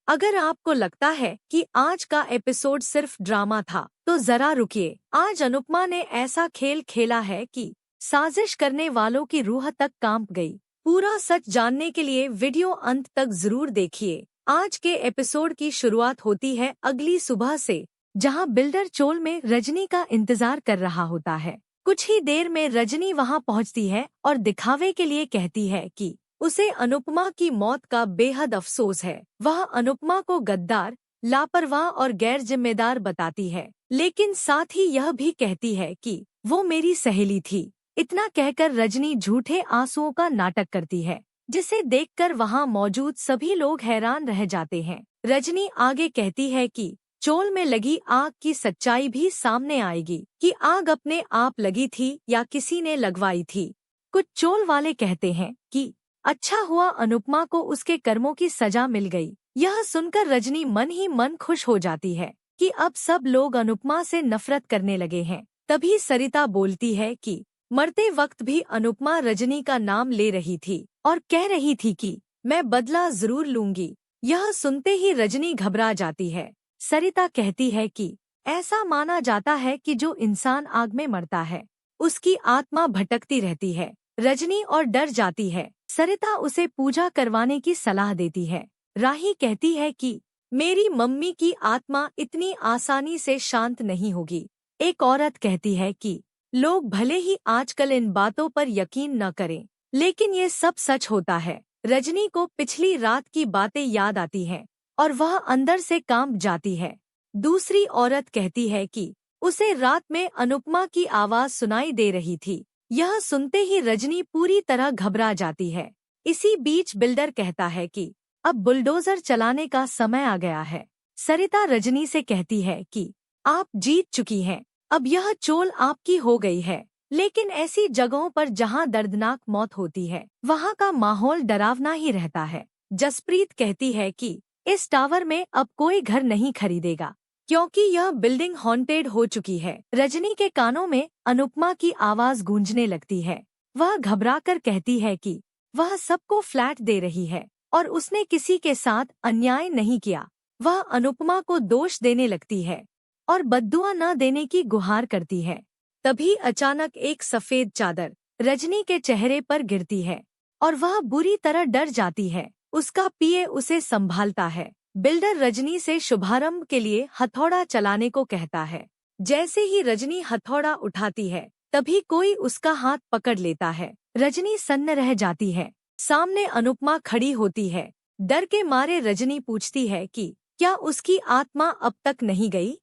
अगर आपको लगता है कि आज का एपिसोड सिर्फ ड्रामा था, तो जरा रुकिए। आज अनुपमा ने ऐसा खेल खेला है कि साजिश करने वालों की रूह तक कांप गई। पूरा सच जानने के लिए वीडियो अंत तक जरूर देखिए। आज के एपिसोड की शुरुआत होती है अगली सुबह से, जहां बिल्डर चोल में रजनी का इंतजार कर रहा होता है। कुछ ही देर में रजनी वहां पहुंचती है और दिखावे के लिए कहती है कि उसे अनुपमा की मौत का बेहद अफसोस है। वह अनुपमा को गद्दार, लापरवाह और गैर जिम्मेदार बताती है, लेकिन साथ ही यह भी कहती है कि वो मेरी सहेली थी। इतना कहकर रजनी झूठे आंसुओं का नाटक करती है, जिसे देखकर वहां मौजूद सभी लोग हैरान रह जाते हैं। रजनी आगे कहती है कि चोल में लगी आग की सच्चाई भी सामने आएगी, कि आग अपने आप लगी थी या किसी ने लगवाई थी। कुछ चोल वाले कहते हैं कि अच्छा हुआ अनुपमा को उसके कर्मों की सजा मिल गई। यह सुनकर रजनी मन ही मन खुश हो जाती है कि अब सब लोग अनुपमा से नफरत करने लगे हैं। तभी सरिता बोलती है कि मरते वक्त भी अनुपमा रजनी का नाम ले रही थी और कह रही थी कि मैं बदला जरूर लूंगी। यह सुनते ही रजनी घबरा जाती है। सरिता कहती है कि ऐसा माना जाता है कि जो इंसान आग में मरता है, उसकी आत्मा भटकती रहती है। रजनी और डर जाती है। सरिता उसे पूजा करवाने की सलाह देती है। राही कहती है कि मेरी मम्मी की आत्मा इतनी आसानी से शांत नहीं होगी। एक औरत कहती है कि लोग भले ही आजकल इन बातों पर यकीन न करें, लेकिन ये सब सच होता है। रजनी को पिछली रात की बातें याद आती हैं और वह अंदर से कांप जाती है। दूसरी औरत कहती है कि उसे रात में अनुपमा की आवाज सुनाई दे रही थी। यह सुनते ही रजनी पूरी तरह घबरा जाती है। इसी बीच बिल्डर कहता है कि अब बुलडोजर चलाने का समय आ गया है। सरिता रजनी से कहती है कि आप जीत चुकी हैं, अब यह चोल आपकी हो गई है। लेकिन ऐसी जगहों पर जहां दर्दनाक मौत होती है, वहां का माहौल डरावना ही रहता है। जसप्रीत कहती है कि इस टावर में अब कोई घर नहीं खरीदेगा, क्योंकि यह बिल्डिंग हॉन्टेड हो चुकी है। रजनी के कानों में अनुपमा की आवाज गूंजने लगती है। वह घबराकर कहती है कि वह सबको फ्लैट दे रही है और उसने किसी के साथ अन्याय नहीं किया। वह अनुपमा को दोष देने लगती है और बद्दुआ न देने की गुहार करती है। तभी अचानक एक सफेद चादर रजनी के चेहरे पर गिरती है और वह बुरी तरह डर जाती है। उसका पीए उसे संभालता है। बिल्डर रजनी से शुभारंभ के लिए हथौड़ा चलाने को कहता है। जैसे ही रजनी हथौड़ा उठाती है, तभी कोई उसका हाथ पकड़ लेता है। रजनी सन्न रह जाती है। सामने अनुपमा खड़ी होती है। डर के मारे रजनी पूछती है कि क्या उसकी आत्मा अब तक नहीं गई?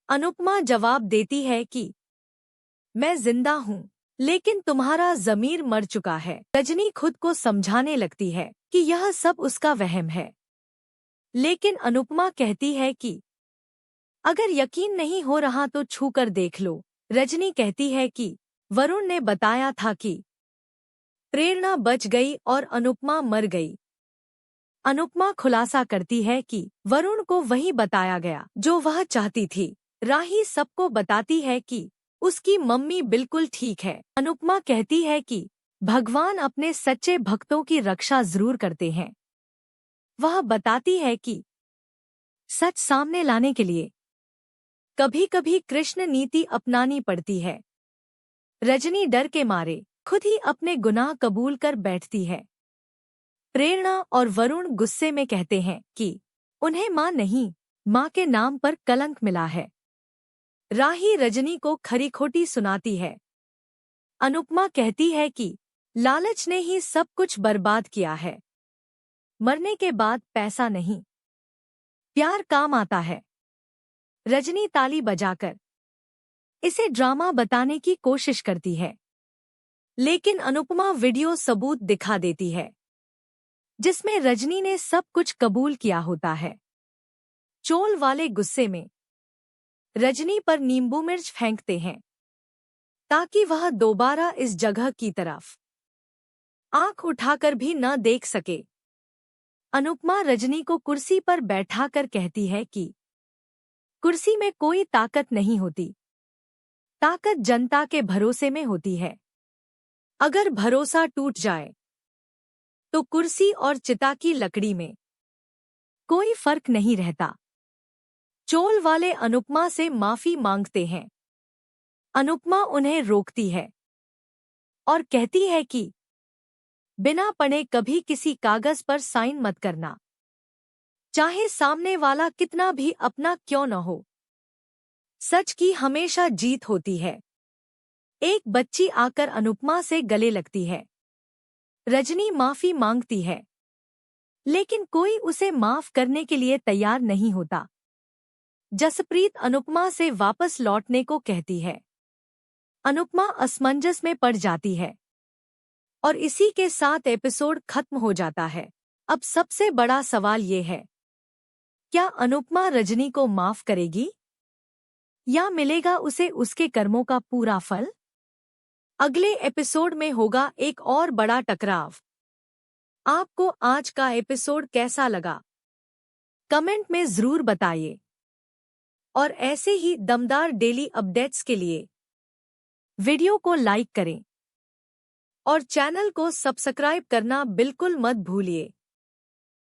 अनुपमा जवाब देती है कि मैं जिंदा हूँ, लेकिन तुम्हारा ज़मीर मर चुका है। रजनी खुद को समझाने लगती है कि यह सब उसका वहम है, लेकिन अनुपमा कहती है कि अगर यकीन नहीं हो रहा तो छू कर देख लो। रजनी कहती है कि वरुण ने बताया था कि प्रेरणा बच गई और अनुपमा मर गई। अनुपमा खुलासा करती है कि वरुण को वही बताया गया जो वह चाहती थी। राही सबको बताती है कि उसकी मम्मी बिल्कुल ठीक है। अनुपमा कहती है कि भगवान अपने सच्चे भक्तों की रक्षा जरूर करते हैं। वह बताती है कि सच सामने लाने के लिए कभी कभी कृष्ण नीति अपनानी पड़ती है। रजनी डर के मारे खुद ही अपने गुनाह कबूल कर बैठती है। प्रेरणा और वरुण गुस्से में कहते हैं कि उन्हें माँ नहीं, माँ के नाम पर कलंक मिला है। राही रजनी को खरी खोटी सुनाती है। अनुपमा कहती है कि लालच ने ही सब कुछ बर्बाद किया है। मरने के बाद पैसा नहीं, प्यार काम आता है। रजनी ताली बजाकर इसे ड्रामा बताने की कोशिश करती है, लेकिन अनुपमा वीडियो सबूत दिखा देती है, जिसमें रजनी ने सब कुछ कबूल किया होता है। चोल वाले गुस्से में रजनी पर नींबू मिर्च फेंकते हैं, ताकि वह दोबारा इस जगह की तरफ आंख उठाकर भी न देख सके। अनुपमा रजनी को कुर्सी पर बैठाकर कहती है कि कुर्सी में कोई ताकत नहीं होती, ताकत जनता के भरोसे में होती है। अगर भरोसा टूट जाए तो कुर्सी और चिता की लकड़ी में कोई फर्क नहीं रहता। चोल वाले अनुपमा से माफी मांगते हैं। अनुपमा उन्हें रोकती है और कहती है कि बिना पढ़े कभी किसी कागज पर साइन मत करना, चाहे सामने वाला कितना भी अपना क्यों न हो। सच की हमेशा जीत होती है। एक बच्ची आकर अनुपमा से गले लगती है। रजनी माफी मांगती है, लेकिन कोई उसे माफ करने के लिए तैयार नहीं होता। जसप्रीत अनुपमा से वापस लौटने को कहती है। अनुपमा असमंजस में पड़ जाती है और इसी के साथ एपिसोड खत्म हो जाता है। अब सबसे बड़ा सवाल ये है, क्या अनुपमा रजनी को माफ करेगी या मिलेगा उसे उसके कर्मों का पूरा फल? अगले एपिसोड में होगा एक और बड़ा टकराव। आपको आज का एपिसोड कैसा लगा? कमेंट में जरूर बताइए। और ऐसे ही दमदार डेली अपडेट्स के लिए वीडियो को लाइक करें और चैनल को सब्सक्राइब करना बिल्कुल मत भूलिए।